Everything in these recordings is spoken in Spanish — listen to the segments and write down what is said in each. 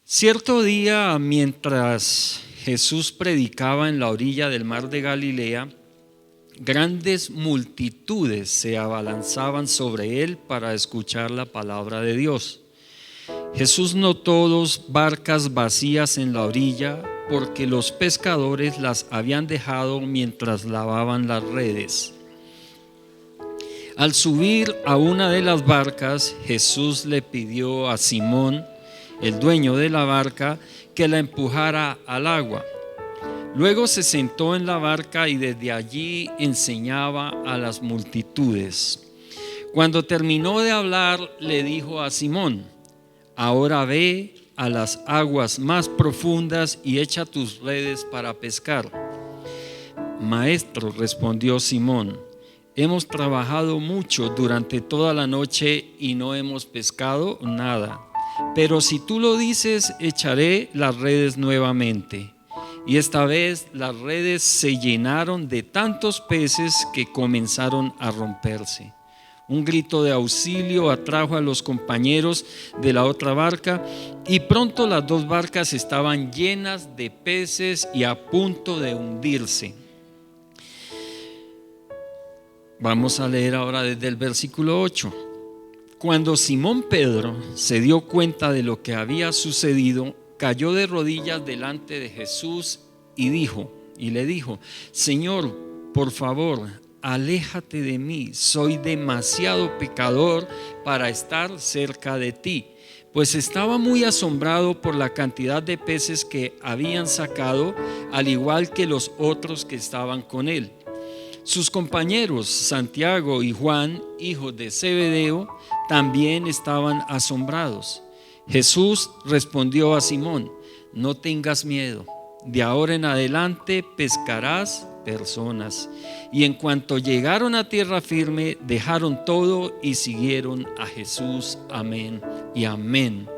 Cierto día, mientras Jesús predicaba en la orilla del mar de Galilea, grandes multitudes se abalanzaban sobre él para escuchar la palabra de Dios. Jesús notó 2 barcas vacías en la orilla porque los pescadores las habían dejado mientras lavaban las redes. Al subir a una de las barcas, Jesús le pidió a Simón, el dueño de la barca, que la empujara al agua. Luego se sentó en la barca y desde allí enseñaba a las multitudes. Cuando terminó de hablar, le dijo a Simón: ahora ve a las aguas más profundas y echa tus redes para pescar. Maestro, respondió Simón, hemos trabajado mucho durante toda la noche y no hemos pescado nada. Pero si tú lo dices, echaré las redes nuevamente. Y esta vez las redes se llenaron de tantos peces que comenzaron a romperse. Un grito de auxilio atrajo a los compañeros de la otra barca y pronto las 2 barcas estaban llenas de peces y a punto de hundirse. Vamos a leer ahora desde el versículo 8. Cuando Simón Pedro se dio cuenta de lo que había sucedido, cayó de rodillas delante de Jesús y le dijo: Señor, por favor, aléjate de mí, soy demasiado pecador para estar cerca de ti. Pues estaba muy asombrado por la cantidad de peces que habían sacado, al igual que los otros que estaban con él. Sus compañeros Santiago y Juan, hijos de Zebedeo, también estaban asombrados. Jesús respondió a Simón: no tengas miedo, de ahora en adelante pescarás personas. Y en cuanto llegaron a tierra firme, dejaron todo y siguieron a Jesús. Amén y amén.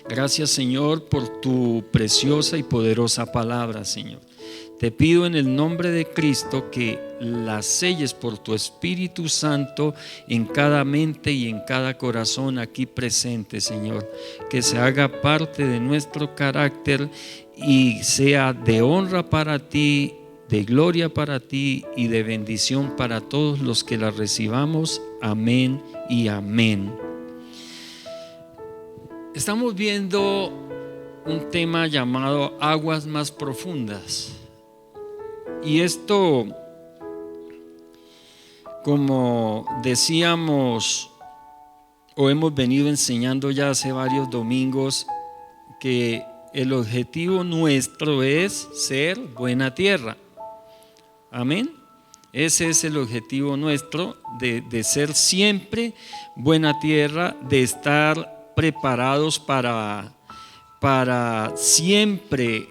Gracias, Señor, por tu preciosa y poderosa palabra, Señor. Te pido en el nombre de Cristo que la selles por tu Espíritu Santo en cada mente y en cada corazón aquí presente, Señor. Que se haga parte de nuestro carácter y sea de honra para ti, de gloria para ti y de bendición para todos los que la recibamos. Amén y amén. Estamos viendo un tema llamado aguas más profundas. Y esto, como decíamos o hemos venido enseñando ya hace varios domingos, que el objetivo nuestro es ser buena tierra. Amén. Ese es el objetivo nuestro, de ser siempre buena tierra, de estar preparados para siempre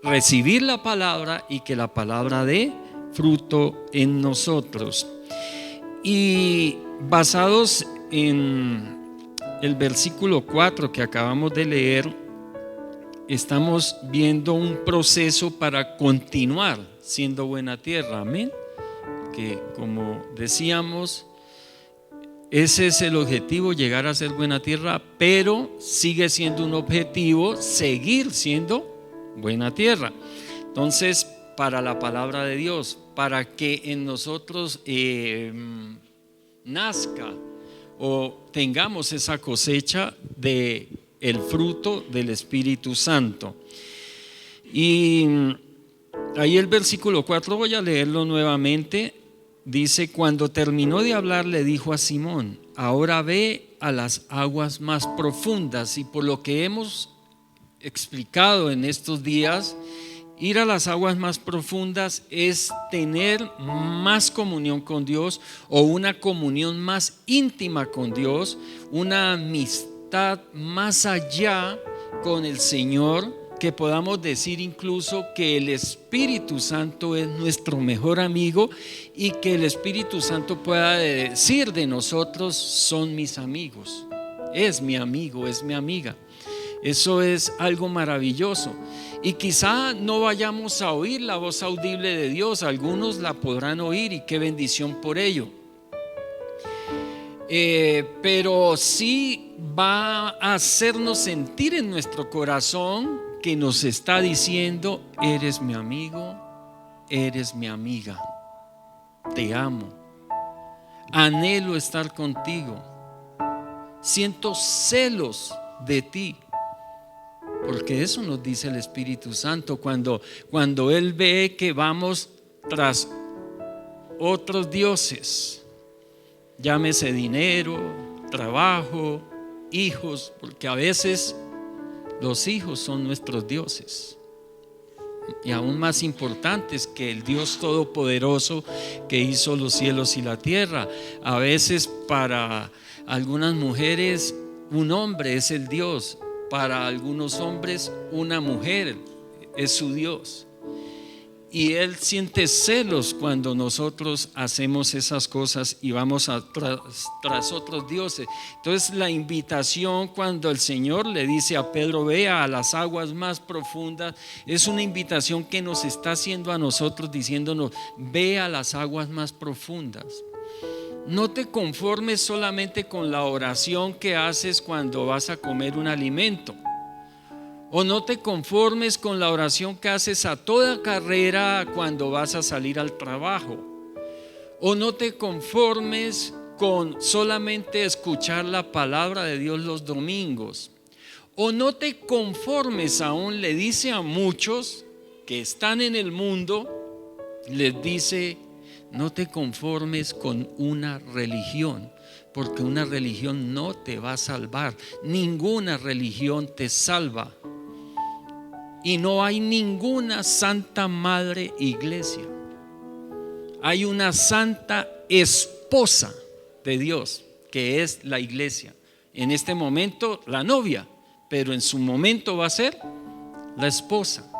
recibir la palabra y que la palabra dé fruto en nosotros. Y basados en el versículo 4 que acabamos de leer, estamos viendo un proceso para continuar siendo buena tierra. Amén. Que como decíamos, ese es el objetivo, llegar a ser buena tierra, pero sigue siendo un objetivo seguir siendo buena tierra. Entonces, para la palabra de Dios, para que en nosotros nazca o tengamos esa cosecha de el fruto del Espíritu Santo. Y ahí el versículo 4, voy a leerlo nuevamente. Dice: cuando terminó de hablar, le dijo a Simón: ahora ve a las aguas más profundas. Y por lo que hemos explicado en estos días, ir a las aguas más profundas es tener más comunión con Dios o una comunión más íntima con Dios, una amistad más allá con el Señor, que podamos decir incluso que el Espíritu Santo es nuestro mejor amigo y que el Espíritu Santo pueda decir de nosotros: son mis amigos, es mi amigo, es mi amiga. Eso es algo maravilloso. Y quizá no vayamos a oír la voz audible de Dios, algunos la podrán oír y qué bendición por ello. Pero sí va a hacernos sentir en nuestro corazón que nos está diciendo: eres mi amigo, eres mi amiga, te amo, anhelo estar contigo, siento celos de ti. Porque eso nos dice el Espíritu Santo cuando Él ve que vamos tras otros dioses, llámese dinero, trabajo, hijos, porque a veces los hijos son nuestros dioses, y aún más importantes que el Dios Todopoderoso que hizo los cielos y la tierra. A veces para algunas mujeres un hombre es el Dios, para algunos hombres una mujer es su Dios, y Él siente celos cuando nosotros hacemos esas cosas y vamos tras otros dioses. Entonces la invitación, cuando el Señor le dice a Pedro: vea a las aguas más profundas, es una invitación que nos está haciendo a nosotros, diciéndonos: ve a las aguas más profundas. No te conformes solamente con la oración que haces cuando vas a comer un alimento, o no te conformes con la oración que haces a toda carrera cuando vas a salir al trabajo, o no te conformes con solamente escuchar la palabra de Dios los domingos, o no te conformes aún, le dice a muchos que están en el mundo, les dice: no te conformes con una religión, porque una religión no te va a salvar. Ninguna religión te salva. Y no hay ninguna Santa Madre Iglesia. Hay una Santa Esposa de Dios, que es la Iglesia. En este momento la novia, pero en su momento va a ser la esposa.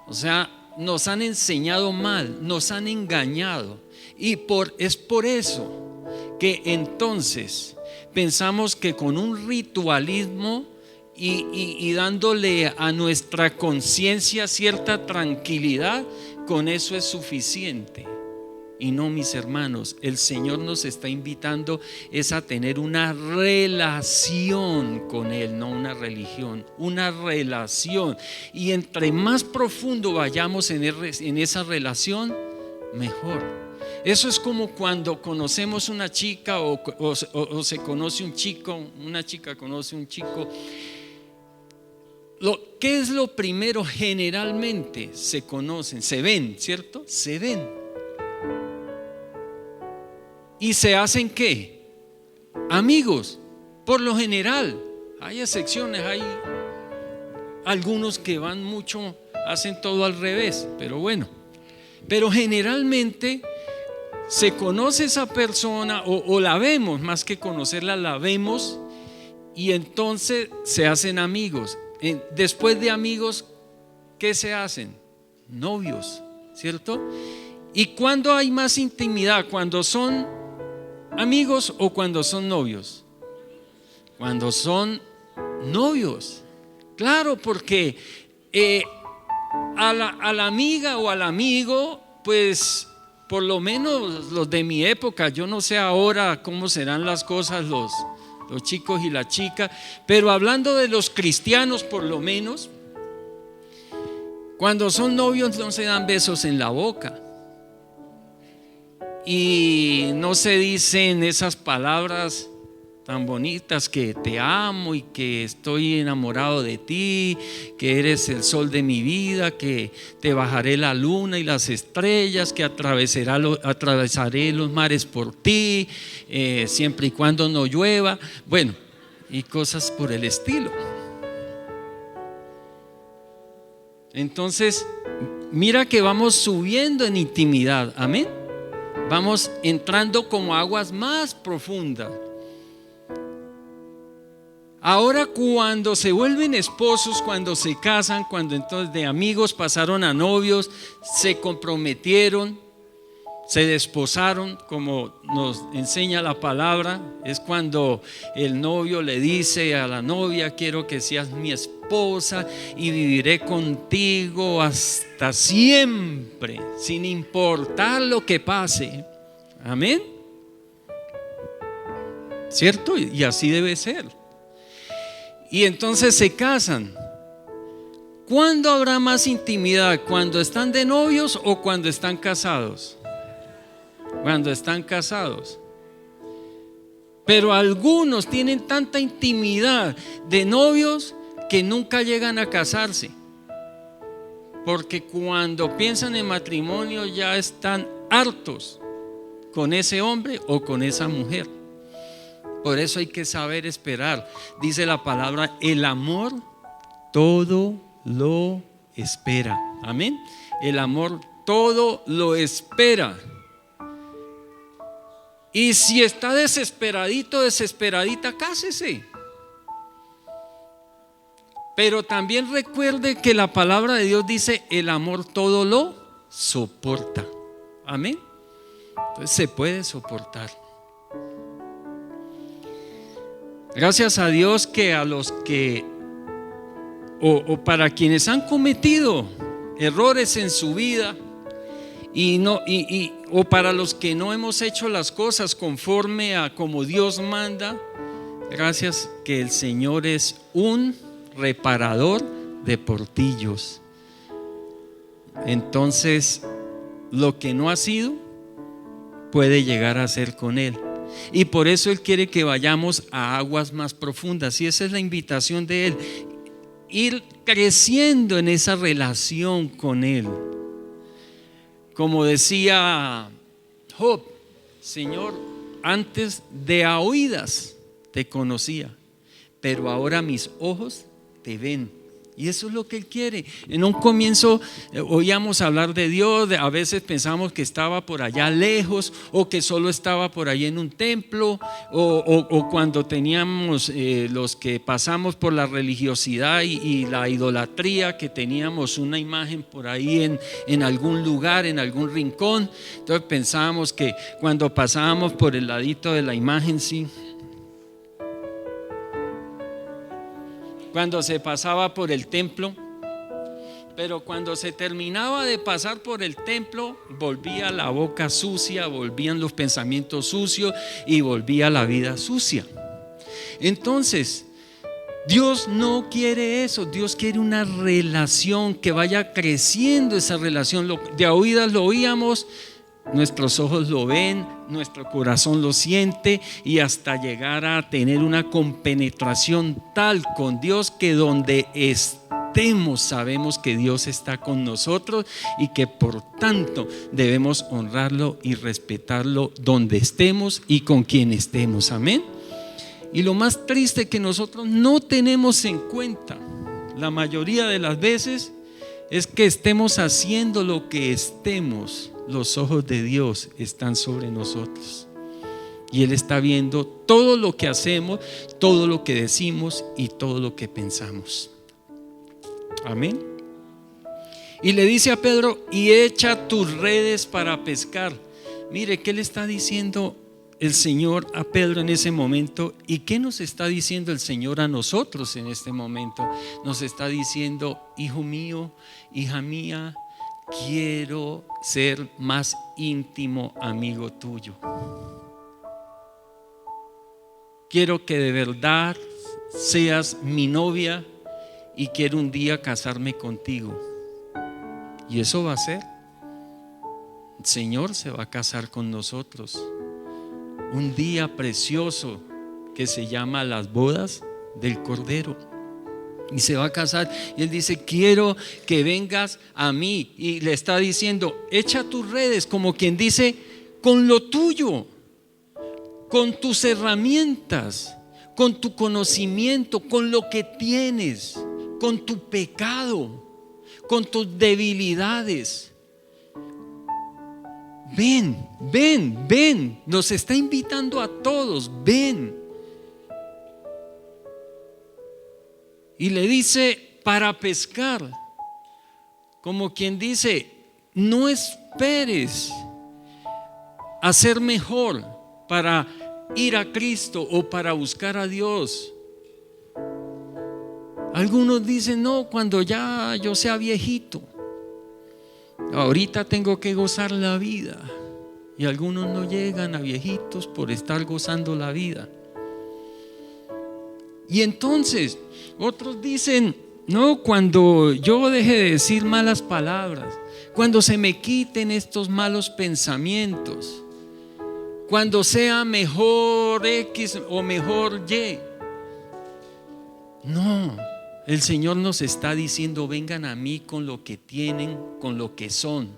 O sea, nos han enseñado mal, nos han engañado, y es por eso que entonces pensamos que con un ritualismo y dándole a nuestra conciencia cierta tranquilidad, con eso es suficiente. Y no, mis hermanos, el Señor nos está invitando es a tener una relación con Él, no una religión, una relación. Y entre más profundo vayamos en esa relación, mejor. Eso es como cuando conocemos una chica o se conoce un chico, una chica conoce un chico. ¿Qué es lo primero? Generalmente se conocen, se ven, ¿cierto? Se ven. ¿Y se hacen qué? Amigos, por lo general. Hay excepciones, hay algunos que van mucho, hacen todo al revés, pero bueno. Pero generalmente se conoce esa persona o la vemos, más que conocerla, la vemos, y entonces se hacen amigos. Después de amigos, ¿qué se hacen? Novios, ¿cierto? ¿Y cuándo hay más intimidad? ¿Cuando son amigos o cuando son novios? Cuando son novios. Claro, porque a la amiga o al amigo, pues por lo menos los de mi época, yo no sé ahora cómo serán las cosas los chicos y la chica, pero hablando de los cristianos, por lo menos, cuando son novios no se dan besos en la boca. Y no se dicen esas palabras tan bonitas, que te amo y que estoy enamorado de ti, que eres el sol de mi vida, que te bajaré la luna y las estrellas, que atravesaré los mares por ti, siempre y cuando no llueva. Bueno, y cosas por el estilo. Entonces, mira que vamos subiendo en intimidad, amén. Vamos entrando como aguas más profundas. Ahora cuando se vuelven esposos, cuando se casan, cuando entonces de amigos pasaron a novios, se comprometieron, se desposaron, como nos enseña la palabra, es cuando el novio le dice a la novia: quiero que seas mi esposa y viviré contigo hasta siempre, sin importar lo que pase. Amén. ¿Cierto? Y así debe ser. Y entonces se casan. ¿Cuándo habrá más intimidad? ¿Cuando están de novios o cuando están casados? Cuando están casados. Pero algunos tienen tanta intimidad de novios que nunca llegan a casarse, porque cuando piensan en matrimonio ya están hartos con ese hombre o con esa mujer. Por eso hay que saber esperar. Dice la palabra: el amor todo lo espera. Amén. El amor todo lo espera. Y si está desesperadito, desesperadita, cásese. Pero también recuerde que la palabra de Dios dice: el amor todo lo soporta. Amén. Entonces se puede soportar. Gracias a Dios que a los que o para quienes han cometido errores en su vida o para los que no hemos hecho las cosas conforme a como Dios manda, gracias que el Señor es un reparador de portillos. Entonces, lo que no ha sido puede llegar a ser con Él. Y por eso Él quiere que vayamos a aguas más profundas. Y esa es la invitación de Él: ir creciendo en esa relación con Él. Como decía Job: Señor, antes de a oídas te conocía, pero ahora mis ojos te ven. Y eso es lo que Él quiere. En un comienzo oíamos hablar de Dios, a veces pensamos que estaba por allá lejos, o que solo estaba por ahí en un templo, o cuando teníamos los que pasamos por la religiosidad y la idolatría, que teníamos una imagen por ahí en algún lugar, en algún rincón. Entonces pensábamos que cuando pasábamos por el ladito de la imagen, sí, cuando se pasaba por el templo, pero cuando se terminaba de pasar por el templo, volvía la boca sucia, volvían los pensamientos sucios y volvía la vida sucia. Entonces, Dios no quiere eso. Dios quiere una relación, que vaya creciendo esa relación. De a oídas lo oíamos, nuestros ojos lo ven, nuestro corazón lo siente, y hasta llegar a tener una compenetración tal con Dios que donde estemos sabemos que Dios está con nosotros y que por tanto debemos honrarlo y respetarlo donde estemos y con quien estemos. Amén. Y lo más triste que nosotros no tenemos en cuenta la mayoría de las veces es que estemos haciendo lo que estemos, los ojos de Dios están sobre nosotros y Él está viendo todo lo que hacemos, todo lo que decimos y todo lo que pensamos. Amén. Y le dice a Pedro: y echa tus redes para pescar. Mire, ¿qué le está diciendo el Señor a Pedro en ese momento? ¿Y qué nos está diciendo el Señor a nosotros en este momento? Nos está diciendo: hijo mío, hija mía, quiero ser más íntimo amigo tuyo. Quiero que de verdad seas mi novia y quiero un día casarme contigo. Y eso va a ser. El Señor se va a casar con nosotros. Un día precioso que se llama las bodas del Cordero. Y se va a casar. Y Él dice: quiero que vengas a mí. Y le está diciendo: echa tus redes, como quien dice, con lo tuyo, con tus herramientas, con tu conocimiento, con lo que tienes, con tu pecado, con tus debilidades. Ven, ven, ven. Nos está invitando a todos, ven. Y le dice, para pescar. Como quien dice, no esperes a ser mejor para ir a Cristo o para buscar a Dios. Algunos dicen, no, cuando ya yo sea viejito, ahorita tengo que gozar la vida. Y algunos no llegan a viejitos por estar gozando la vida. Y entonces otros dicen, no, cuando yo deje de decir malas palabras, cuando se me quiten estos malos pensamientos, cuando sea mejor X o mejor Y. No, el Señor nos está diciendo, vengan a mí con lo que tienen, con lo que son.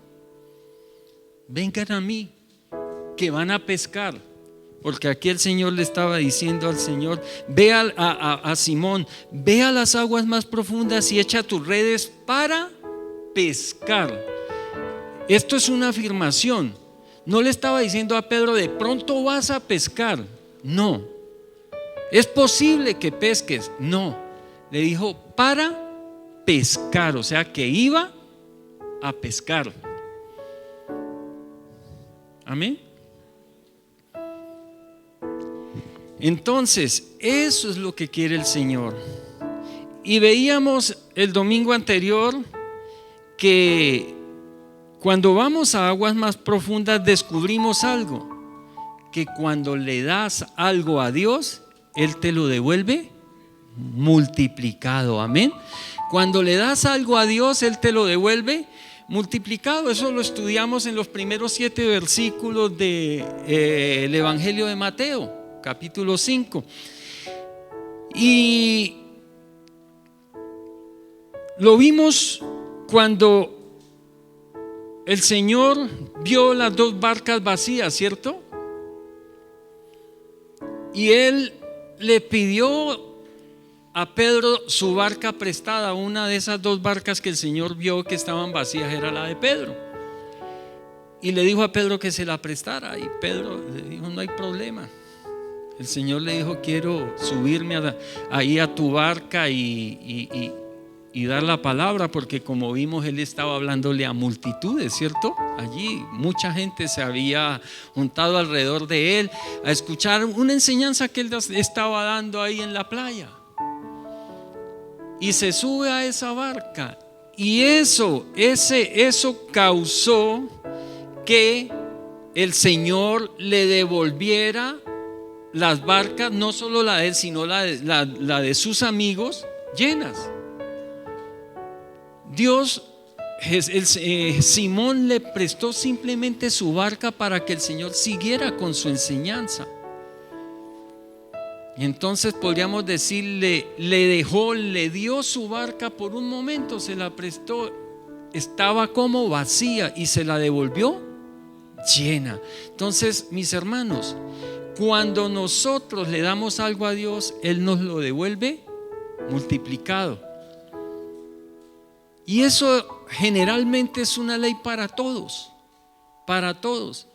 Vengan a mí, que van a pescar. Porque aquí el Señor le estaba diciendo al Señor, ve a Simón, ve a las aguas más profundas y echa tus redes para pescar. Esto es una afirmación. No le estaba diciendo a Pedro, de pronto vas a pescar. No. ¿Es posible que pesques? No. Le dijo, para pescar. O sea, que iba a pescar. Amén. Entonces, eso es lo que quiere el Señor. Y veíamos el domingo anterior que cuando vamos a aguas más profundas descubrimos algo, que cuando le das algo a Dios, Él te lo devuelve multiplicado. Amén. Cuando le das algo a Dios, Él te lo devuelve multiplicado. Eso lo estudiamos en los primeros 7 versículos del Evangelio de Mateo, capítulo 5. Y lo vimos cuando el Señor vio las 2 barcas vacías, ¿cierto? Y Él le pidió a Pedro su barca prestada. Una de esas 2 barcas que el Señor vio que estaban vacías era la de Pedro. Y le dijo a Pedro que se la prestara. Y Pedro le dijo, no hay problema. El Señor le dijo, quiero subirme ahí a tu barca y dar la palabra, porque como vimos, Él estaba hablándole a multitudes, ¿cierto? Allí mucha gente se había juntado alrededor de Él a escuchar una enseñanza que Él estaba dando ahí en la playa. Y se sube a esa barca, y eso causó que el Señor le devolviera las barcas, no solo la de él, sino la de sus amigos, llenas. Simón le prestó simplemente su barca para que el Señor siguiera con su enseñanza. Y entonces podríamos decirle, le dio su barca por un momento, se la prestó, estaba como vacía y se la devolvió llena. Entonces, mis hermanos, cuando nosotros le damos algo a Dios, Él nos lo devuelve multiplicado. Y eso generalmente es una ley para todos, para todos.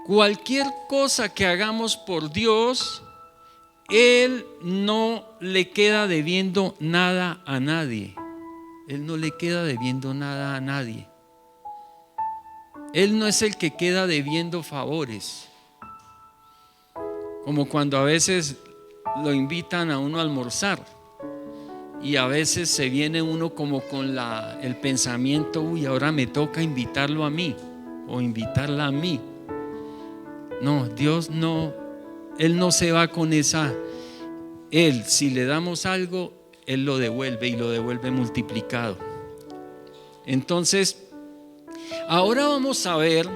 Cualquier cosa que hagamos por Dios, Él no le queda debiendo nada a nadie. Él no le queda debiendo nada a nadie. Él no es el que queda debiendo favores. Como cuando a veces lo invitan a uno a almorzar y a veces se viene uno como con el pensamiento, uy, ahora me toca invitarlo a mí o invitarla a mí. No, Dios no, Él no se va con esa. Él, si le damos algo, Él lo devuelve y lo devuelve multiplicado. Entonces, ahora vamos a ver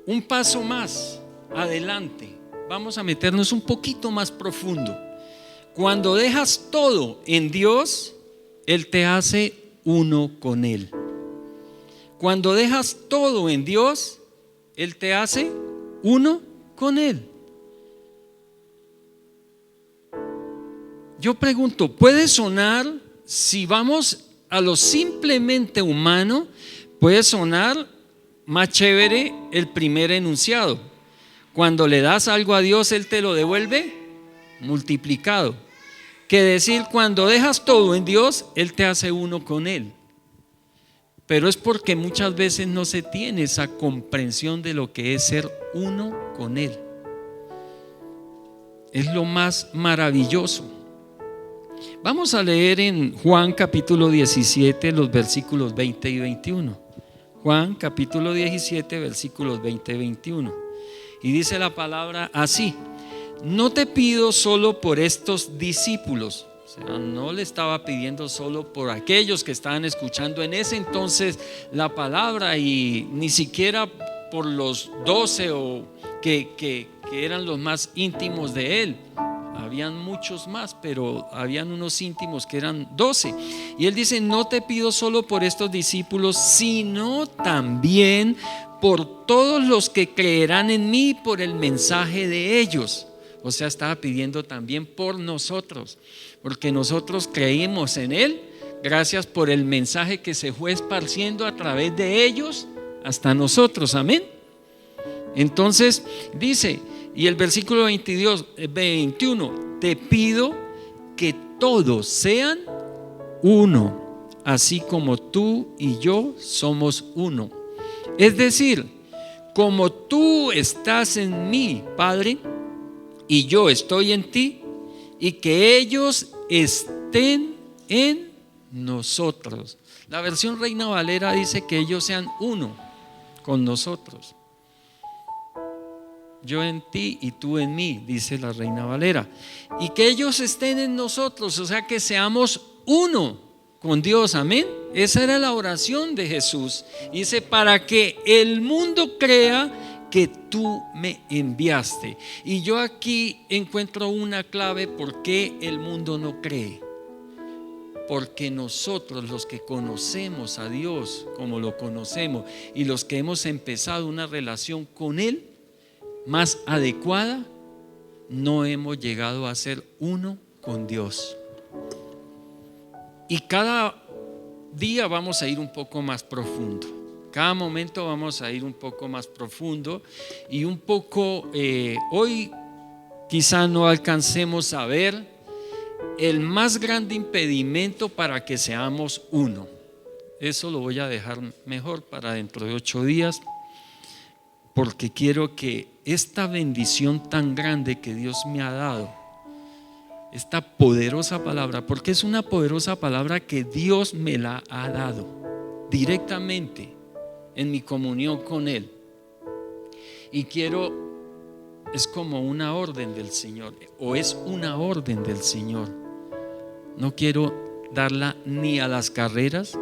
un paso más adelante. Vamos a meternos un poquito más profundo. Cuando dejas todo en Dios, Él te hace uno con Él. Cuando dejas todo en Dios, Él te hace uno con Él. Yo pregunto, ¿puede sonar, si vamos a lo simplemente humano puede sonar más chévere el primer enunciado. Cuando le das algo a Dios, Él te lo devuelve multiplicado. Que decir, cuando dejas todo en Dios, Él te hace uno con Él. Pero es porque muchas veces no se tiene esa comprensión de lo que es ser uno con Él. Es lo más maravilloso. Vamos a leer en Juan capítulo 17 los versículos 20 y 21. Juan capítulo 17 versículos 20 y 21. Y dice la palabra así: no te pido solo por estos discípulos. O sea, no le estaba pidiendo solo por aquellos que estaban escuchando en ese entonces la palabra, y ni siquiera por los 12 o que eran los más íntimos de él. Habían muchos más, pero habían unos íntimos que eran 12. Y él dice: no te pido solo por estos discípulos, sino también por todos los que creerán en mí por el mensaje de ellos. O sea, estaba pidiendo también por nosotros, porque nosotros creímos en Él, gracias por el mensaje que se fue esparciendo a través de ellos hasta nosotros. Amén. Entonces dice, y el versículo 21, te pido que todos sean uno, así como tú y yo somos uno. Es decir, como tú estás en mí, Padre, y yo estoy en ti, y que ellos estén en nosotros. La versión Reina Valera dice que ellos sean uno con nosotros. Yo en ti y tú en mí, dice la Reina Valera. Y que ellos estén en nosotros, o sea, que seamos uno con Dios. Amén. Esa era la oración de Jesús. Dice: para que el mundo crea que tú me enviaste. Y yo aquí encuentro una clave por qué el mundo no cree. Porque nosotros, los que conocemos a Dios como lo conocemos, y los que hemos empezado una relación con Él más adecuada, no hemos llegado a ser uno con Dios. Y cada día vamos a ir un poco más profundo. Cada momento vamos a ir un poco más profundo. Y un poco hoy quizá no alcancemos a ver el más grande impedimento para que seamos uno. Eso lo voy a dejar mejor para dentro de 8 días, porque quiero que esta bendición tan grande que Dios me ha dado, esta poderosa palabra, porque es una poderosa palabra que Dios me la ha dado directamente en mi comunión con Él. Y es como una orden del Señor, o es una orden del Señor. No quiero darla ni a las carreras.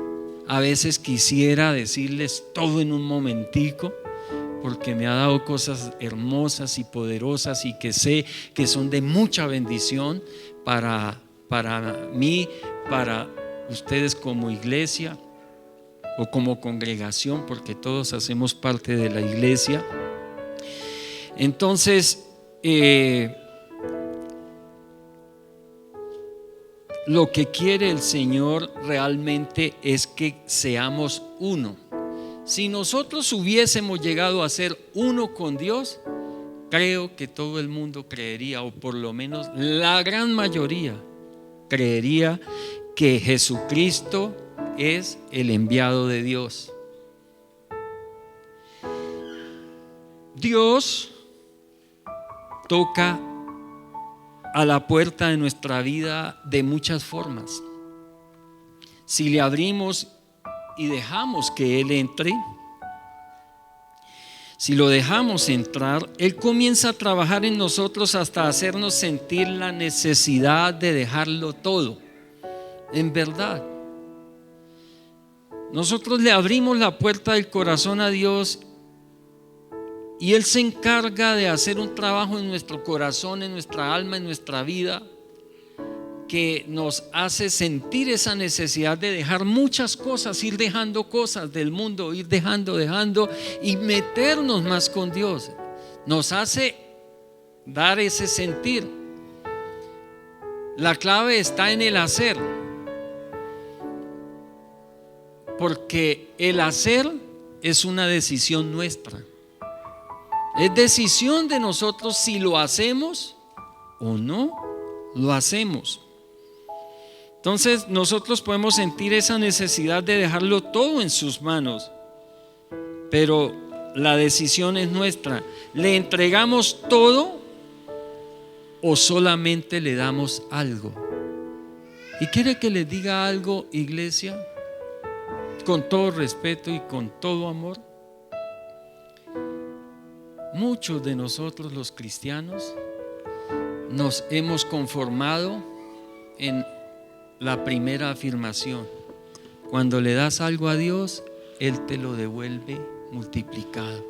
A veces quisiera decirles todo en un momentico, porque me ha dado cosas hermosas y poderosas, y que sé que son de mucha bendición para mí, para ustedes como iglesia o como congregación, porque todos hacemos parte de la iglesia. Entonces, lo que quiere el Señor realmente es que seamos uno. Si nosotros hubiésemos llegado a ser uno con Dios, creo que todo el mundo creería, o por lo menos la gran mayoría creería, que Jesucristo es el enviado de Dios. Dios toca a la puerta de nuestra vida de muchas formas. Si le abrimos y dejamos que Él entre, si lo dejamos entrar, Él comienza a trabajar en nosotros hasta hacernos sentir la necesidad de dejarlo todo. En verdad, nosotros le abrimos la puerta del corazón a Dios, y Él se encarga de hacer un trabajo en nuestro corazón, en nuestra alma, en nuestra vida, que nos hace sentir esa necesidad de dejar muchas cosas, ir dejando cosas del mundo, ir dejando y meternos más con Dios. Nos hace dar ese sentir. La clave está en el hacer. Porque el hacer es una decisión nuestra. Es decisión de nosotros si lo hacemos o no lo hacemos. Entonces nosotros podemos sentir esa necesidad de dejarlo todo en sus manos, pero la decisión es nuestra. ¿Le entregamos todo o solamente le damos algo? ¿Y quiere que les diga algo, iglesia? Con todo respeto y con todo amor. Muchos de nosotros los cristianos nos hemos conformado en la primera afirmación. Cuando le das algo a Dios, Él te lo devuelve multiplicado.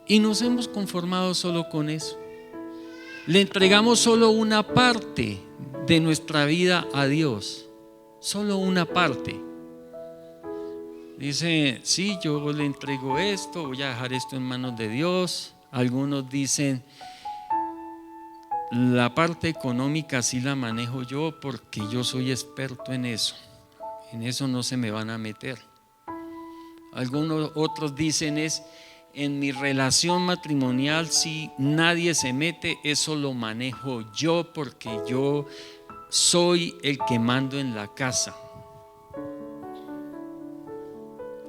Y nos hemos conformado solo con eso. Le entregamos solo una parte de nuestra vida a Dios. Solo una parte. Dice, sí, yo le entrego esto, voy a dejar esto en manos de Dios. Algunos dicen, la parte económica sí la manejo yo porque yo soy experto en eso. En eso no se me van a meter. Algunos otros dicen en mi relación matrimonial si nadie se mete, eso lo manejo yo porque yo soy el que mando en la casa.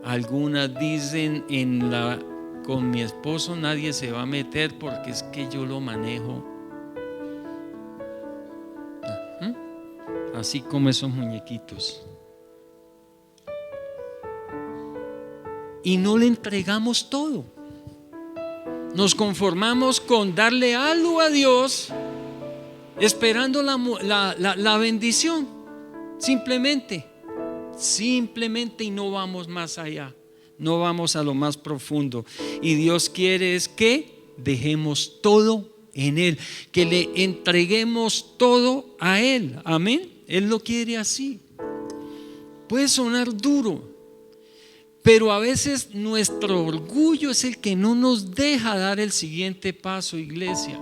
Algunas dicen con mi esposo nadie se va a meter porque es que yo lo manejo. Así como esos muñequitos. Y no le entregamos todo. Nos conformamos con darle algo a Dios, esperando la bendición. Simplemente, y no vamos más allá. No vamos a lo más profundo. Y Dios quiere es que dejemos todo en Él, que le entreguemos todo a Él. Amén. Él lo quiere así. Puede sonar duro, pero a veces nuestro orgullo es el que no nos deja dar el siguiente paso, iglesia.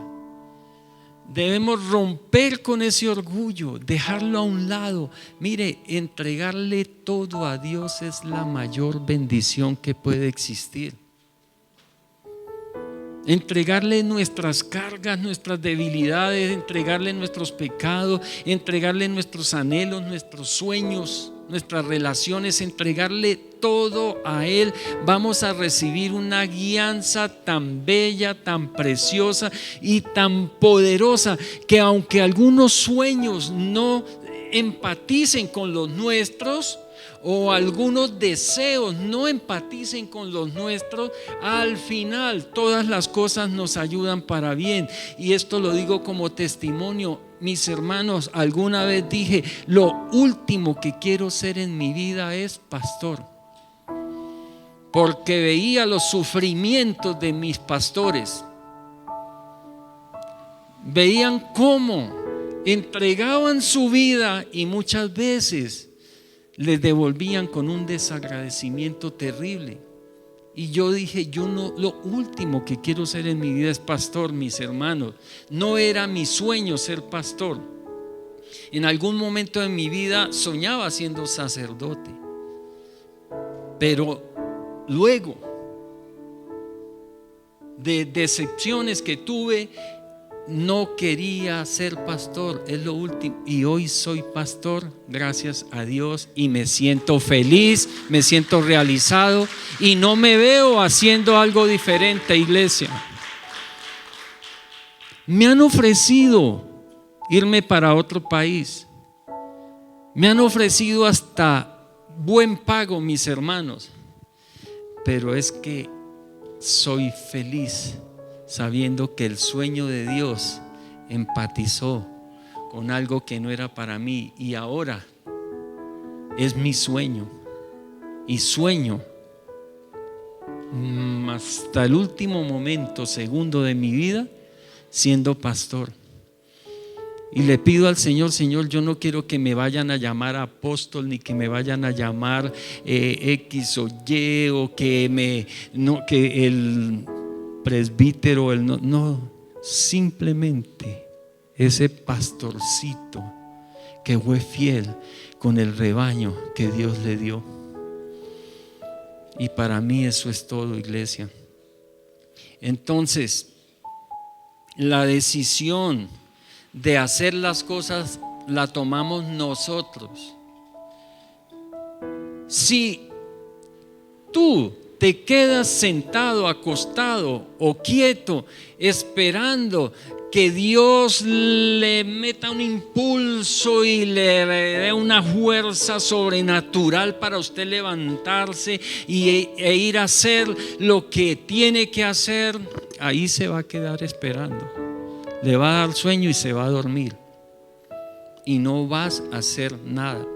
Debemos romper con ese orgullo, dejarlo a un lado. Mire, entregarle todo a Dios es la mayor bendición que puede existir. Entregarle nuestras cargas, nuestras debilidades, entregarle nuestros pecados, entregarle nuestros anhelos, nuestros sueños, nuestras relaciones, entregarle todo a Él. Vamos a recibir una guianza tan bella, tan preciosa y tan poderosa que aunque algunos sueños no empaticen con los nuestros, o algunos deseos no empaticen con los nuestros, al final todas las cosas nos ayudan para bien. Y esto lo digo como testimonio, mis hermanos. Alguna vez dije, lo último que quiero ser en mi vida es pastor, porque veía los sufrimientos de mis pastores. Veían cómo entregaban su vida y muchas veces les devolvían con un desagradecimiento terrible. Y yo dije, lo último que quiero ser en mi vida es pastor, mis hermanos. No era mi sueño ser pastor. En algún momento de mi vida soñaba siendo sacerdote, pero luego de decepciones que tuve, no quería ser pastor, es lo último. Y hoy soy pastor, gracias a Dios, y me siento feliz, me siento realizado y no me veo haciendo algo diferente, iglesia. Me han ofrecido irme para otro país. Me han ofrecido hasta buen pago, mis hermanos. Pero es que soy feliz sabiendo que el sueño de Dios empatizó con algo que no era para mí y ahora es mi sueño. Y sueño hasta el último momento, segundo de mi vida, siendo pastor. Y le pido al Señor, Señor, yo no quiero que me vayan a llamar apóstol, ni que me vayan a llamar X o Y, o que el presbítero, no, simplemente ese pastorcito que fue fiel con el rebaño que Dios le dio. Y para mí eso es todo, iglesia. Entonces, la decisión de hacer las cosas la tomamos nosotros. Si tú te quedas sentado, acostado o quieto esperando que Dios le meta un impulso y le dé una fuerza sobrenatural para usted levantarse e ir a hacer lo que tiene que hacer, ahí se va a quedar esperando. Le va a dar sueño y se va a dormir. Y no vas a hacer nada.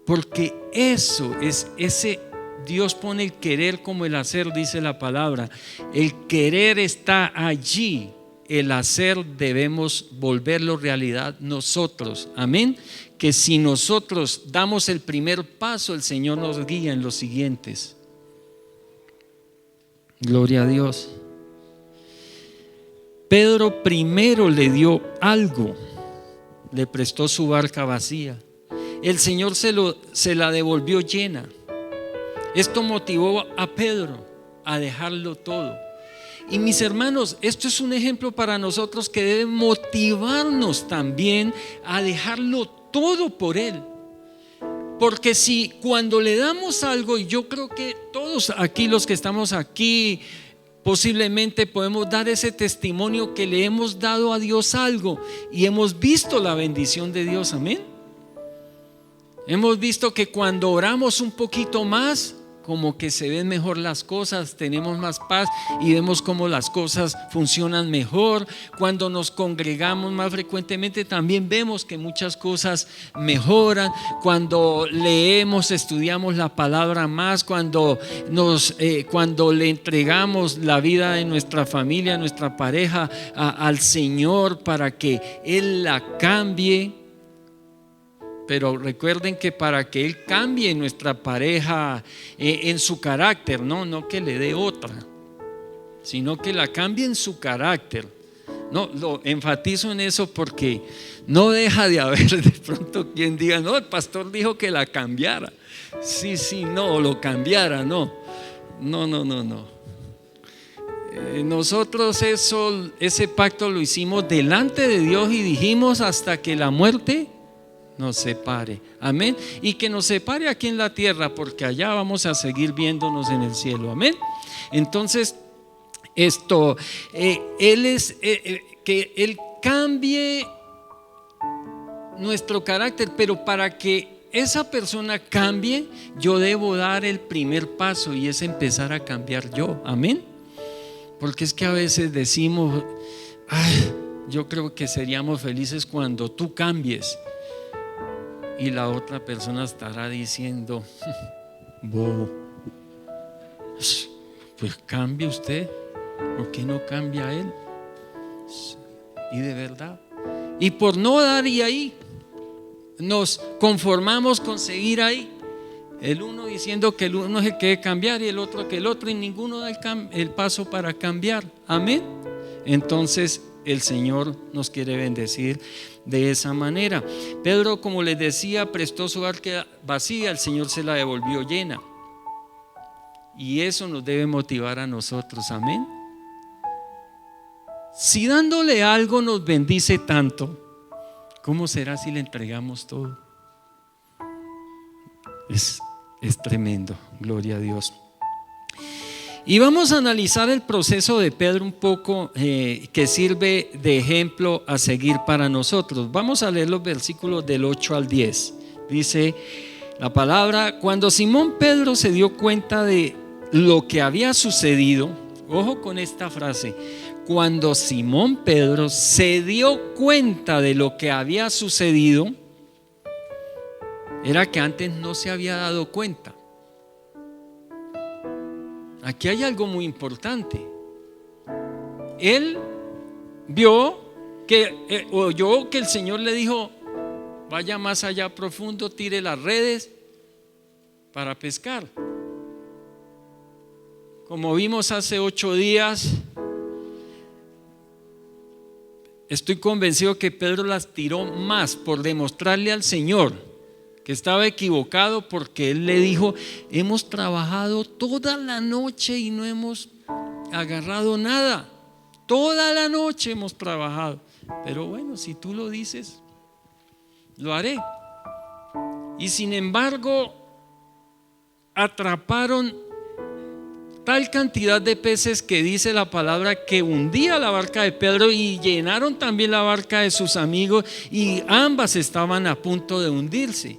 Porque eso es ese. Dios pone el querer como el hacer, dice la palabra. El querer está allí. El hacer debemos volverlo realidad nosotros. Amén. Que si nosotros damos el primer paso, el Señor nos guía en los siguientes. Gloria a Dios. Pedro primero le dio algo. Le prestó su barca vacía. El Señor se la devolvió llena. Esto motivó a Pedro a dejarlo todo. Y mis hermanos, esto es un ejemplo para nosotros que debe motivarnos también a dejarlo todo por Él. Porque si cuando le damos algo, y yo creo que todos aquí, los que estamos aquí, posiblemente podemos dar ese testimonio que le hemos dado a Dios algo y hemos visto la bendición de Dios, amén. Hemos visto que cuando oramos un poquito más, como que se ven mejor las cosas, tenemos más paz y vemos cómo las cosas funcionan mejor. Cuando nos congregamos más frecuentemente también vemos que muchas cosas mejoran. Cuando leemos, estudiamos la palabra más, cuando le entregamos la vida de nuestra familia, nuestra pareja al Señor para que Él la cambie. Pero recuerden que para que Él cambie nuestra pareja en su carácter, no que le dé otra, sino que la cambie en su carácter. No, lo enfatizo en eso porque no deja de haber de pronto quien diga, no, el pastor dijo que la cambiara. Sí, no, lo cambiara, no. Nosotros ese pacto lo hicimos delante de Dios y dijimos hasta que la muerte nos separe, amén, y que nos separe aquí en la tierra, porque allá vamos a seguir viéndonos en el cielo, amén. Entonces Él es que Él cambie nuestro carácter, pero para que esa persona cambie, yo debo dar el primer paso y es empezar a cambiar yo, amén. Porque es que a veces decimos, yo creo que seríamos felices cuando tú cambies. Y la otra persona estará diciendo, pues cambie usted, ¿por qué no cambia él? Y de verdad, y por no dar y ahí, nos conformamos con seguir ahí. El uno diciendo que el uno es el que debe cambiar y el otro que el otro, y ninguno da el paso para cambiar, amén. Entonces el Señor nos quiere bendecir de esa manera. Pedro, como les decía, prestó su barca vacía, el Señor se la devolvió llena. Y eso nos debe motivar a nosotros, amén. Si dándole algo nos bendice tanto, ¿cómo será si le entregamos todo? Es tremendo, gloria a Dios. Y vamos a analizar el proceso de Pedro un poco, que sirve de ejemplo a seguir para nosotros. Vamos a leer los versículos del 8 al 10. Dice la palabra: cuando Simón Pedro se dio cuenta de lo que había sucedido, ojo con esta frase, cuando Simón Pedro se dio cuenta de lo que había sucedido, era que antes no se había dado cuenta. Aquí hay algo muy importante. Él oyó que el Señor le dijo: vaya más allá profundo, tire las redes para pescar. Como vimos hace 8 días, estoy convencido que Pedro las tiró más por demostrarle al Señor que estaba equivocado porque él le dijo: hemos trabajado toda la noche y no hemos agarrado nada. Toda la noche hemos trabajado. Pero bueno, si tú lo dices, lo haré. Y sin embargo, atraparon tal cantidad de peces que dice la palabra que hundía la barca de Pedro y llenaron también la barca de sus amigos, y ambas estaban a punto de hundirse.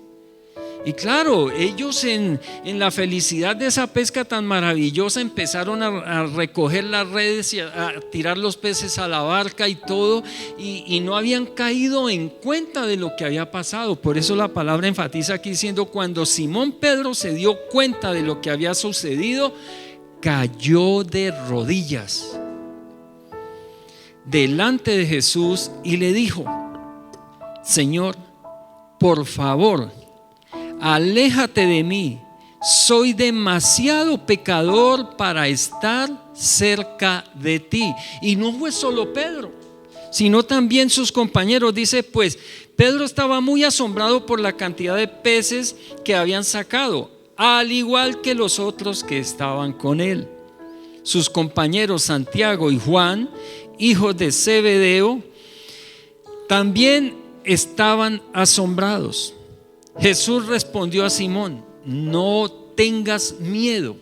Y claro, ellos en la felicidad de esa pesca tan maravillosa empezaron a recoger las redes y a tirar los peces a la barca y todo, y no habían caído en cuenta de lo que había pasado. Por eso la palabra enfatiza aquí diciendo: cuando Simón Pedro se dio cuenta de lo que había sucedido, cayó de rodillas delante de Jesús y le dijo: Señor, por favor, aléjate de mí, soy demasiado pecador para estar cerca de ti. Y no fue solo Pedro, sino también sus compañeros. Dice pues, Pedro estaba muy asombrado por la cantidad de peces que habían sacado, al igual que los otros que estaban con él. Sus compañeros Santiago y Juan, hijos de Zebedeo, también estaban asombrados. Jesús respondió a Simón: no tengas miedo.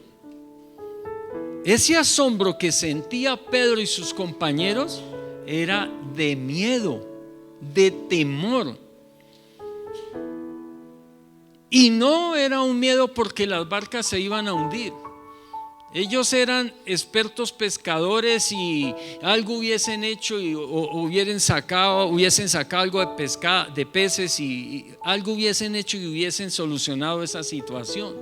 Ese asombro que sentía Pedro y sus compañeros era de miedo, de temor. Y no era un miedo porque las barcas se iban a hundir. Ellos eran expertos pescadores y algo hubiesen hecho o hubiesen sacado algo de peces y algo hubiesen hecho y hubiesen solucionado esa situación.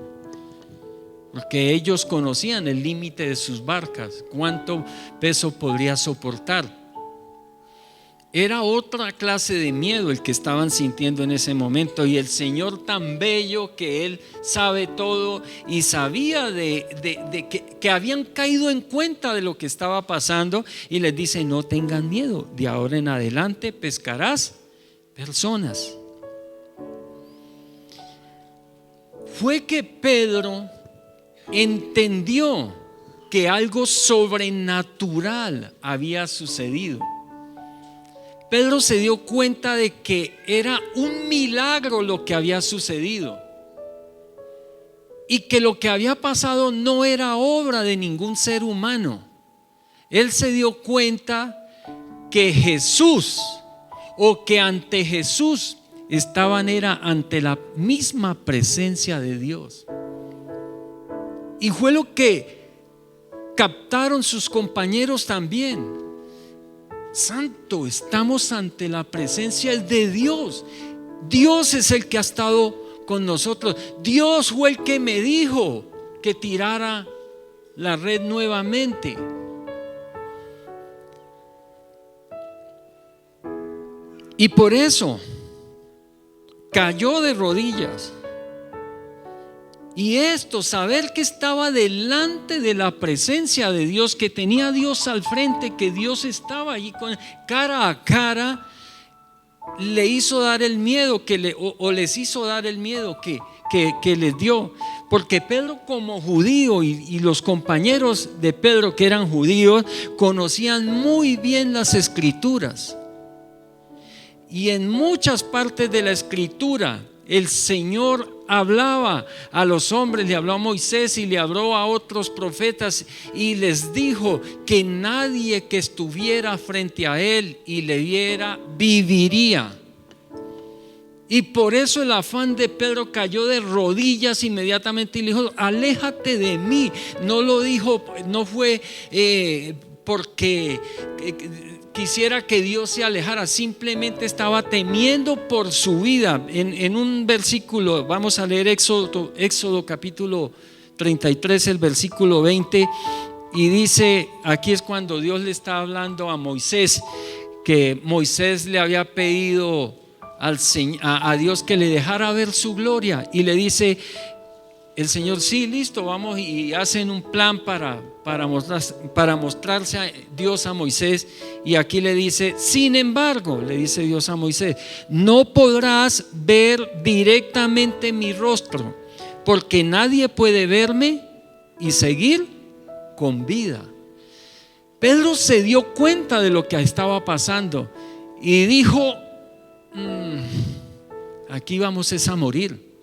Porque ellos conocían el límite de sus barcas, cuánto peso podría soportar. Era otra clase de miedo el que estaban sintiendo en ese momento, y el Señor tan bello que Él sabe todo y sabía que habían caído en cuenta de lo que estaba pasando, y les dice: no tengan miedo, de ahora en adelante pescarás personas. Fue que Pedro entendió que algo sobrenatural había sucedido. Pedro se dio cuenta de que era un milagro lo que había sucedido y que lo que había pasado no era obra de ningún ser humano. Él se dio cuenta que Jesús, o que ante Jesús estaban, era ante la misma presencia de Dios. Y fue lo que captaron sus compañeros también. Santo, estamos ante la presencia de Dios. Dios es el que ha estado con nosotros. Dios fue el que me dijo que tirara la red nuevamente. Y por eso cayó de rodillas. Y esto, saber que estaba delante de la presencia de Dios, que tenía a Dios al frente, que Dios estaba allí cara a cara, le hizo dar el miedo les hizo dar el miedo que les dio. Porque Pedro, como judío, y los compañeros de Pedro que eran judíos, conocían muy bien las escrituras. Y en muchas partes de la escritura el Señor hablaba a los hombres, le habló a Moisés y le habló a otros profetas, y les dijo que nadie que estuviera frente a él y le viera viviría. Y por eso el afán de Pedro, cayó de rodillas inmediatamente y le dijo: aléjate de mí. No lo dijo, no fue porque quisiera que Dios se alejara, simplemente estaba temiendo por su vida. En un versículo, vamos a leer Éxodo capítulo 33, el versículo 20, y dice, aquí es cuando Dios le está hablando a Moisés, que Moisés le había pedido a Dios que le dejara ver su gloria, y le dice: el Señor, sí, listo, vamos, y hacen un plan para mostrarse a Dios a Moisés. Y aquí le dice: sin embargo, le dice Dios a Moisés, no podrás ver directamente mi rostro, porque nadie puede verme y seguir con vida. Pedro se dio cuenta de lo que estaba pasando y dijo: aquí vamos a morir.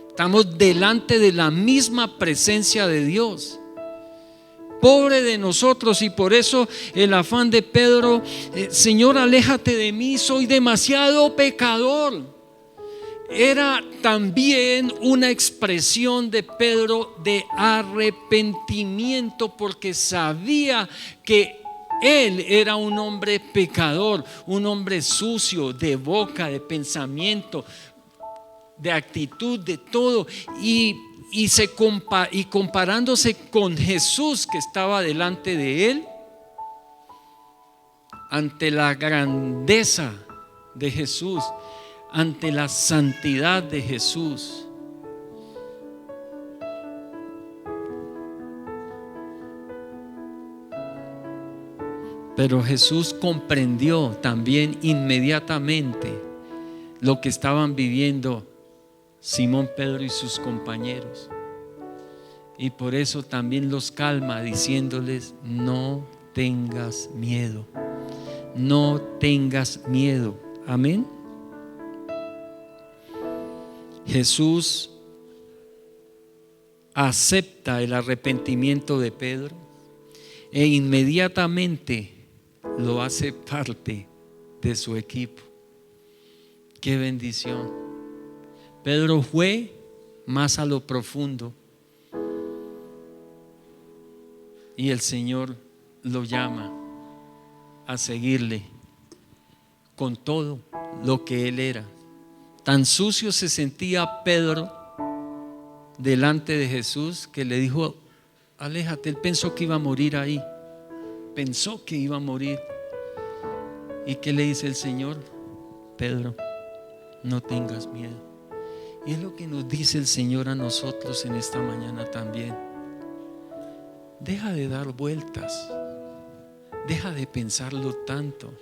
Estamos delante de la misma presencia de Dios. Pobre de nosotros. Y por eso el afán de Pedro: Señor, aléjate de mí, soy demasiado pecador. Era también una expresión de Pedro de arrepentimiento, porque sabía que él era un hombre pecador, un hombre sucio de boca, de pensamiento, de actitud, de todo. Y comparándose con Jesús, que estaba delante de él, ante la grandeza de Jesús, ante la santidad de Jesús. Pero Jesús comprendió también inmediatamente lo que estaban viviendo Simón Pedro y sus compañeros, y por eso también los calma, diciéndoles: no tengas miedo, no tengas miedo. Amén. Jesús acepta el arrepentimiento de Pedro e inmediatamente lo hace parte de su equipo. Qué bendición. Pedro fue más a lo profundo y el Señor lo llama a seguirle con todo lo que él era. Tan sucio se sentía Pedro delante de Jesús que le dijo: aléjate. Él pensó que iba a morir ahí, pensó que iba a morir. ¿Y qué le dice el Señor? Pedro, no tengas miedo. Y es lo que nos dice el Señor a nosotros en esta mañana también. Deja de dar vueltas, deja de pensarlo tanto,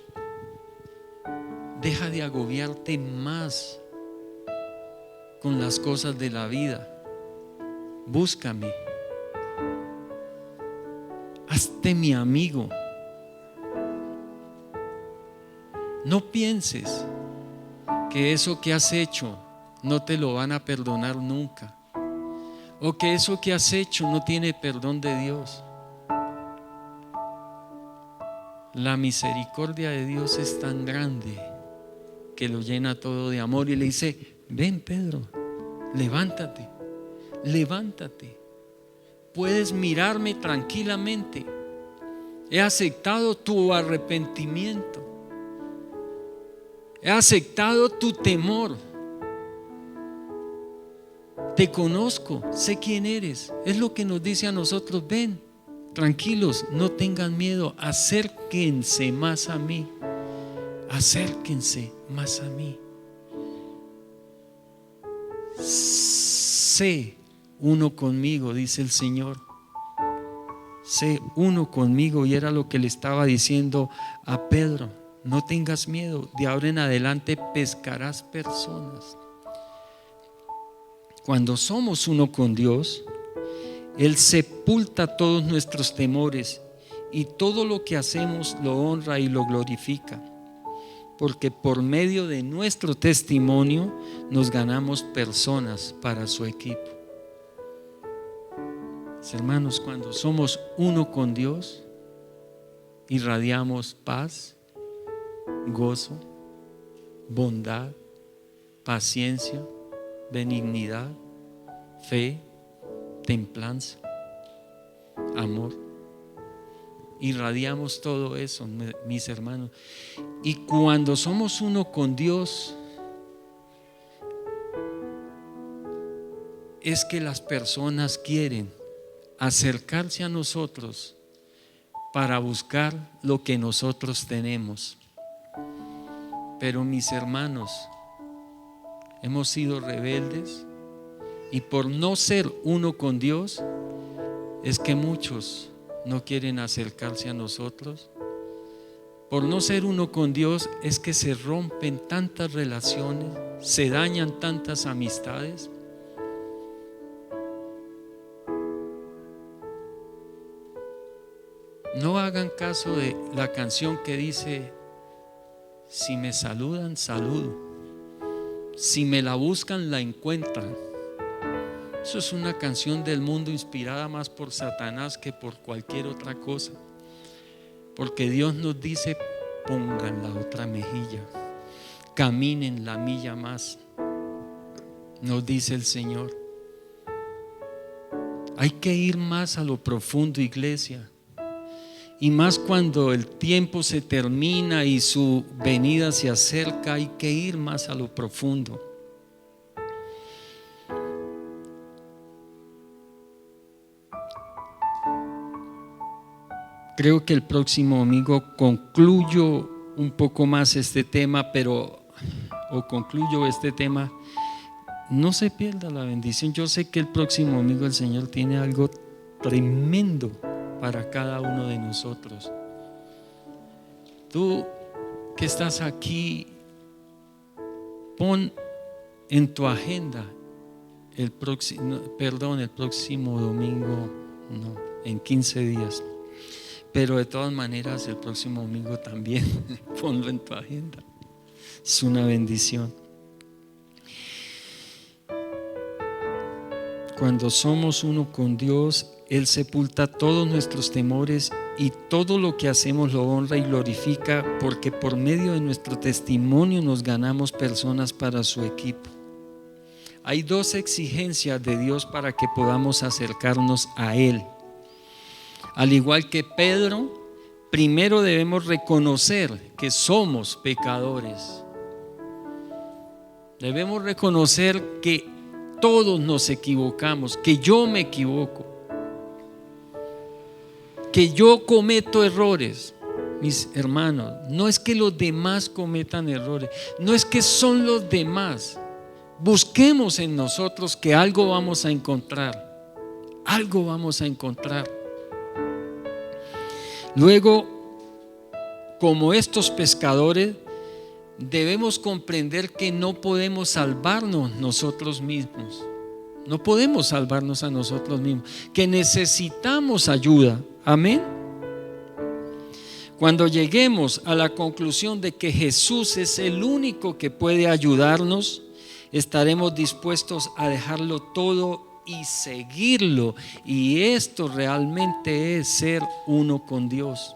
deja de agobiarte más con las cosas de la vida. Búscame, hazte mi amigo. No pienses que eso que has hecho no te lo van a perdonar nunca, o que eso que has hecho no tiene perdón de Dios. La misericordia de Dios es tan grande que lo llena todo de amor, y le dice: ven, Pedro, levántate, levántate, puedes mirarme tranquilamente. He aceptado tu arrepentimiento, he aceptado tu temor. Te conozco, sé quién eres. Es lo que nos dice a nosotros: ven, tranquilos, no tengan miedo, acérquense más a mí, acérquense más a mí. Sé uno conmigo, dice el Señor. Sé uno conmigo. Y era lo que le estaba diciendo a Pedro: no tengas miedo, de ahora en adelante pescarás personas. Cuando somos uno con Dios, Él sepulta todos nuestros temores, y todo lo que hacemos lo honra y lo glorifica, porque por medio de nuestro testimonio nos ganamos personas para su equipo. Hermanos, cuando somos uno con Dios, irradiamos paz, gozo, bondad, paciencia, benignidad, fe, templanza, amor. Irradiamos todo eso, mis hermanos. Y cuando somos uno con Dios, es que las personas quieren acercarse a nosotros para buscar lo que nosotros tenemos. Pero mis hermanos, hemos sido rebeldes, Y por no ser uno con Dios, es que muchos no quieren acercarse a nosotros. Por no ser uno con Dios es que se rompen tantas relaciones, se dañan tantas amistades. No hagan caso de la canción que dice: si me saludan, saludo; si me la buscan, la encuentran. Eso es una canción del mundo inspirada más por Satanás que por cualquier otra cosa. Porque Dios nos dice: pongan la otra mejilla, caminen la milla más. Nos dice el Señor. Hay que ir más a lo profundo, iglesia. Y más cuando el tiempo se termina y su venida se acerca, hay que ir más a lo profundo. Creo que el próximo domingo concluyo un poco más este tema, concluyo este tema. No se pierda la bendición. Yo sé que el próximo domingo el Señor tiene algo tremendo para cada uno de nosotros. Tú que estás aquí, pon en tu agenda el próximo domingo, no, en 15 días. Pero de todas maneras el próximo domingo también ponlo en tu agenda. Es una bendición. Cuando somos uno con Dios, Él sepulta todos nuestros temores y todo lo que hacemos lo honra y glorifica, porque por medio de nuestro testimonio nos ganamos personas para su equipo. Hay dos exigencias de Dios para que podamos acercarnos a Él. Al igual que Pedro, primero debemos reconocer que somos pecadores. Debemos reconocer que todos nos equivocamos, que yo me equivoco, que yo cometo errores. Mis hermanos, no es que los demás cometan errores, no es que son los demás. Busquemos en nosotros que algo vamos a encontrar. Algo vamos a encontrar. Luego, como estos pescadores, debemos comprender que no podemos salvarnos nosotros mismos. No podemos salvarnos a nosotros mismos, que necesitamos ayuda. Amén. Cuando lleguemos a la conclusión de que Jesús es el único que puede ayudarnos, estaremos dispuestos a dejarlo todo y seguirlo. Y esto realmente es ser uno con Dios.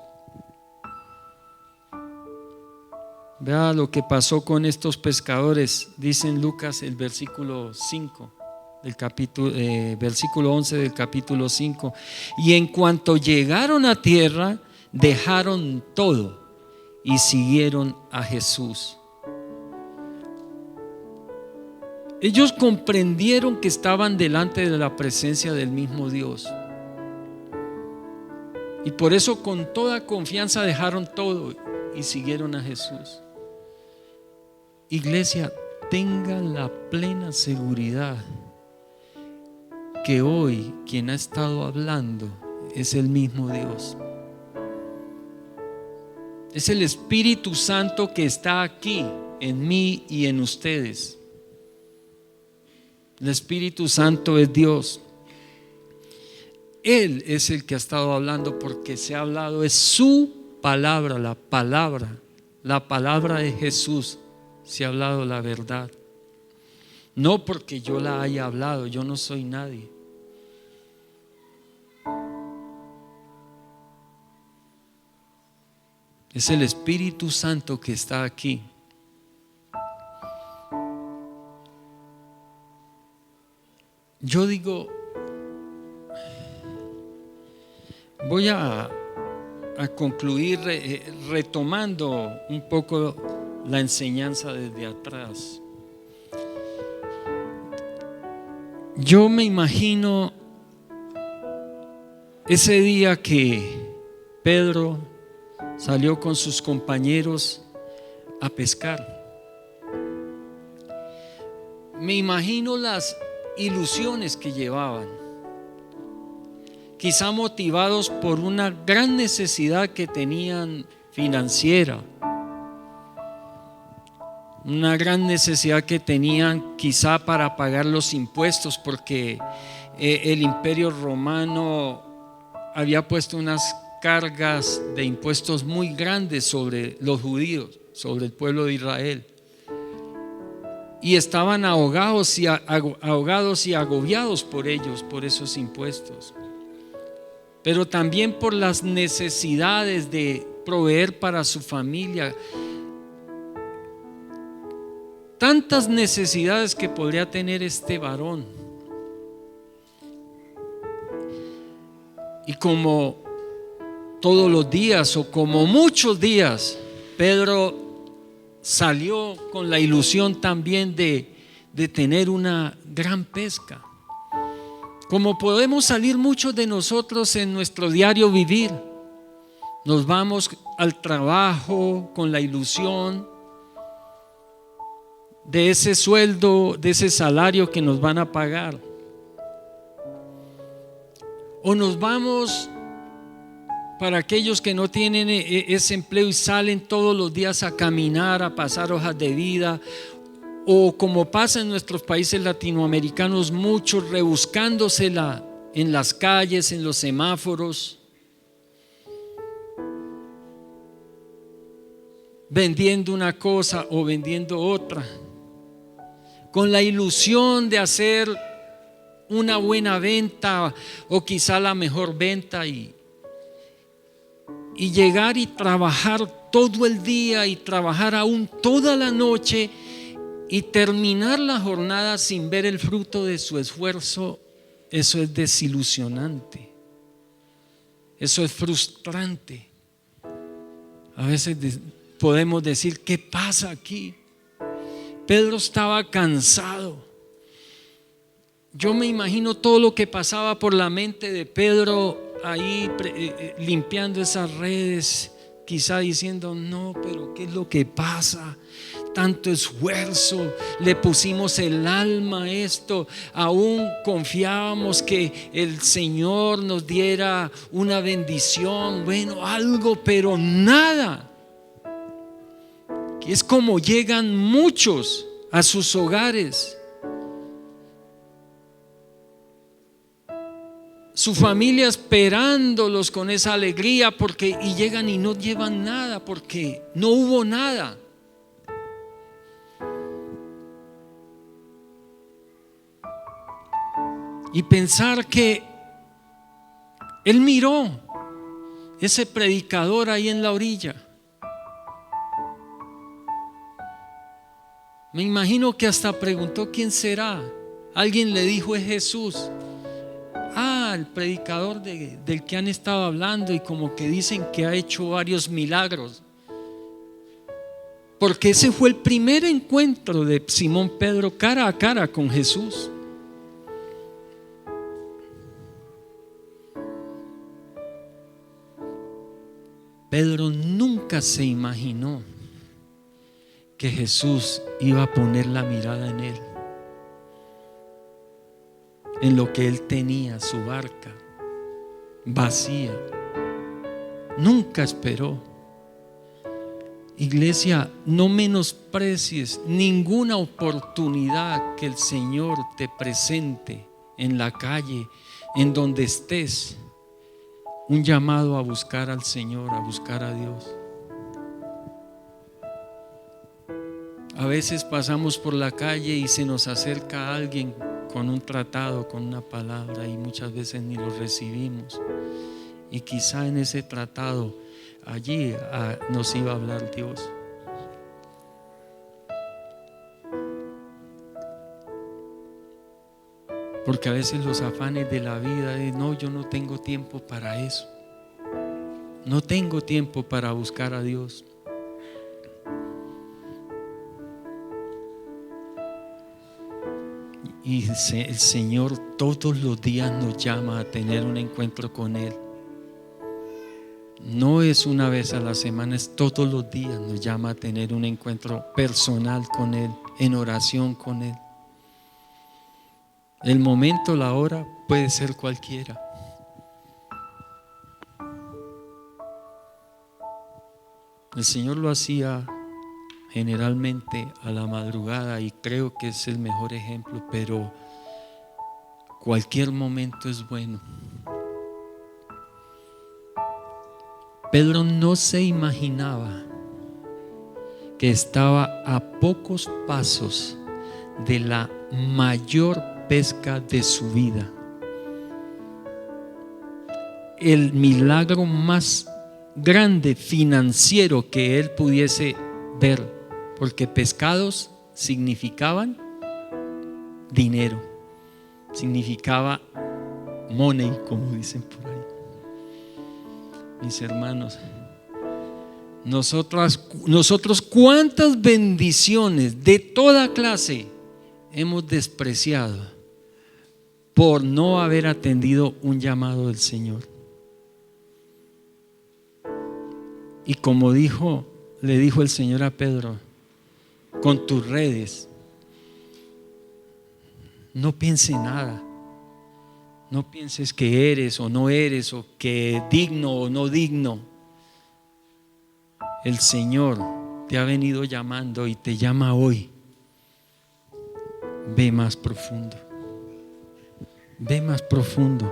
Vea lo que pasó con estos pescadores. Dice en Lucas el versículo 5 del versículo 11 del capítulo 5: y en cuanto llegaron a tierra, dejaron todo y siguieron a Jesús. Ellos comprendieron que estaban delante de la presencia del mismo Dios, y por eso con toda confianza dejaron todo y siguieron a Jesús. Iglesia, tengan la plena seguridad que hoy quien ha estado hablando es el mismo Dios. Es el Espíritu Santo que está aquí en mí y en ustedes. El Espíritu Santo es Dios. Él es el que ha estado hablando, porque se ha hablado, es su palabra, la palabra de Jesús. Se ha hablado la verdad. No porque yo la haya hablado, yo no soy nadie. Es el Espíritu Santo que está aquí. Yo digo, voy a concluir retomando un poco la enseñanza desde atrás. Yo me imagino ese día que Pedro salió con sus compañeros a pescar. Me imagino las ilusiones que llevaban, quizá motivados por una gran necesidad que tenían financiera, una gran necesidad que tenían quizá para pagar los impuestos, porque el Imperio Romano había puesto unas cargas de impuestos muy grandes sobre los judíos, sobre el pueblo de Israel, y estaban ahogados y agobiados por ellos, por esos impuestos, pero también por las necesidades de proveer para su familia. Tantas necesidades que podría tener este varón. Y como todos los días, o como muchos días, Pedro salió con la ilusión también de tener una gran pesca. Como podemos salir muchos de nosotros en nuestro diario vivir, nos vamos al trabajo con la ilusión de ese sueldo, de ese salario que nos van a pagar. O nos vamos, para aquellos que no tienen ese empleo y salen todos los días a caminar, a pasar hojas de vida, o como pasa en nuestros países latinoamericanos, muchos rebuscándosela en las calles, en los semáforos, vendiendo una cosa o vendiendo otra, con la ilusión de hacer una buena venta o quizá la mejor venta, y llegar y trabajar todo el día y trabajar aún toda la noche y terminar la jornada sin ver el fruto de su esfuerzo. Eso es desilusionante, eso es frustrante. A veces podemos decir: ¿qué pasa aquí? Pedro estaba cansado. Yo me imagino todo lo que pasaba por la mente de Pedro ahí limpiando esas redes, quizá diciendo: no, pero ¿qué es lo que pasa? Tanto esfuerzo, le pusimos el alma a esto, aún confiábamos que el Señor nos diera una bendición, bueno, algo, pero nada. Es como llegan muchos a sus hogares, su familia esperándolos con esa alegría, y llegan y no llevan nada, porque no hubo nada. Y pensar que él miró ese predicador ahí en la orilla. Me imagino que hasta preguntó: ¿quién será? Alguien le dijo: es Jesús. El predicador del que han estado hablando, y como que dicen que ha hecho varios milagros. Porque ese fue el primer encuentro de Simón Pedro cara a cara con Jesús. Pedro nunca se imaginó que Jesús iba a poner la mirada en él, en lo que él tenía, su barca vacía. Nunca esperó. Iglesia, no menosprecies ninguna oportunidad que el Señor te presente en la calle, en donde estés. Un llamado a buscar al Señor, a buscar a Dios. A veces pasamos por la calle y se nos acerca alguien con un tratado, con una palabra, y muchas veces ni lo recibimos. Y quizá en ese tratado allí nos iba a hablar Dios. Porque a veces los afanes de la vida es: no, yo no tengo tiempo para eso, no tengo tiempo para buscar a Dios. Y el Señor todos los días nos llama a tener un encuentro con Él. No es una vez a la semana, es todos los días. Nos llama a tener un encuentro personal con Él, en oración con Él. El momento, la hora puede ser cualquiera. El Señor lo hacía generalmente a la madrugada y creo que es el mejor ejemplo, pero cualquier momento es bueno. Pedro no se imaginaba que estaba a pocos pasos de la mayor pesca de su vida. El milagro más grande financiero que él pudiese ver, porque pescados significaban dinero, significaba money, como dicen por ahí. Mis hermanos, nosotros cuántas bendiciones de toda clase hemos despreciado por no haber atendido un llamado del Señor. Y como le dijo el Señor a Pedro, con tus redes, no pienses nada. No pienses que eres o no eres, o que digno o no digno. El Señor te ha venido llamando y te llama hoy. Ve más profundo. Ve más profundo,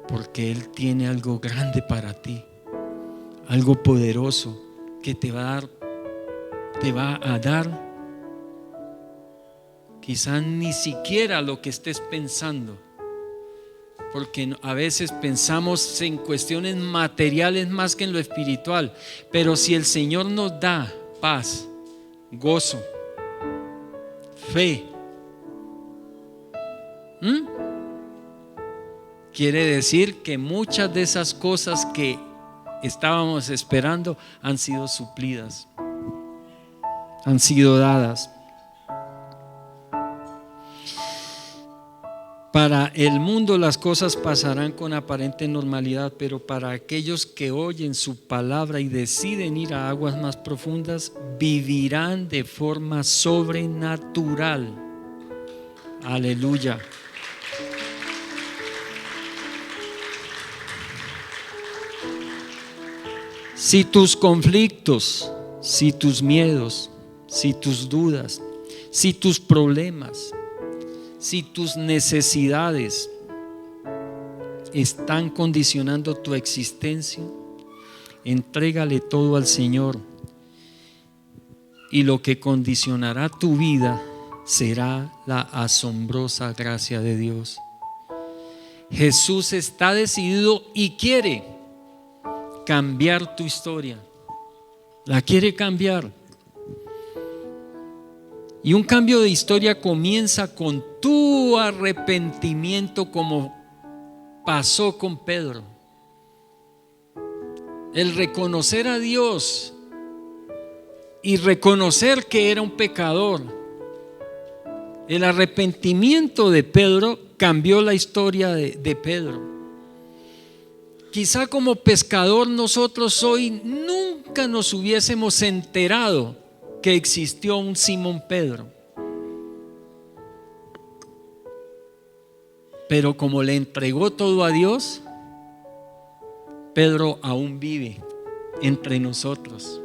porque Él tiene algo grande para ti, algo poderoso que te va a dar quizás ni siquiera lo que estés pensando, porque a veces pensamos en cuestiones materiales más que en lo espiritual. Pero si el Señor nos da paz, gozo, fe, quiere decir que muchas de esas cosas que estábamos esperando han sido suplidas, han sido dadas. Para el mundo las cosas pasarán con aparente normalidad, pero para aquellos que oyen su palabra y deciden ir a aguas más profundas, vivirán de forma sobrenatural. Aleluya. Si tus conflictos, si tus miedos, si tus dudas, si tus problemas, si tus necesidades están condicionando tu existencia, entrégale todo al Señor, y lo que condicionará tu vida será la asombrosa gracia de Dios. Jesús está decidido y quiere cambiar tu historia. La quiere cambiar. Y un cambio de historia comienza con tu arrepentimiento, como pasó con Pedro. El reconocer a Dios y reconocer que era un pecador. El arrepentimiento de Pedro cambió la historia de Pedro. Quizá como pescador nosotros hoy nunca nos hubiésemos enterado que existió un Simón Pedro, pero como le entregó todo a Dios, Pedro aún vive entre nosotros,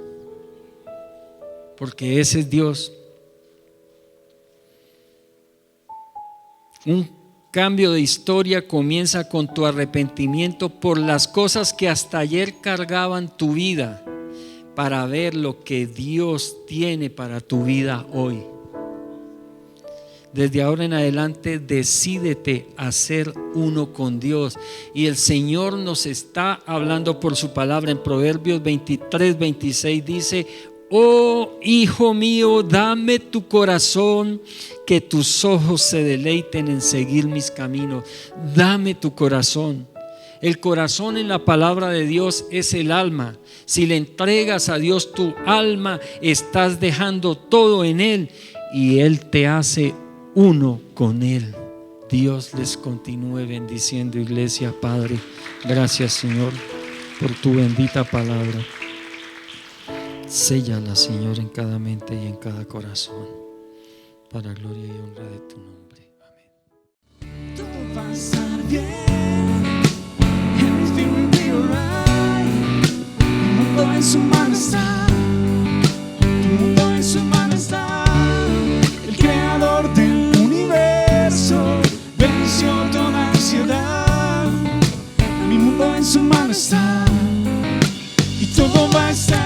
porque ese es Dios. Un cambio de historia comienza con tu arrepentimiento por las cosas que hasta ayer cargaban tu vida, para ver lo que Dios tiene para tu vida hoy. Desde ahora en adelante, decídete a ser uno con Dios. Y el Señor nos está hablando por su palabra en Proverbios 23:26. Dice: oh hijo mío, dame tu corazón, que tus ojos se deleiten en seguir mis caminos. Dame tu corazón. El corazón en la palabra de Dios es el alma. Si le entregas a Dios tu alma, estás dejando todo en Él y Él te hace uno con Él. Dios les continúe bendiciendo, iglesia. Padre, gracias, Señor, por tu bendita palabra. Séllala, Señor, en cada mente y en cada corazón, para gloria y honra de tu nombre. Amén. bien. Everything will be alright. Mi mundo en su mano está. Mi mundo en su mano está. El creador del universo venció toda ansiedad. Mi mundo en su mano está. Y todo va a estar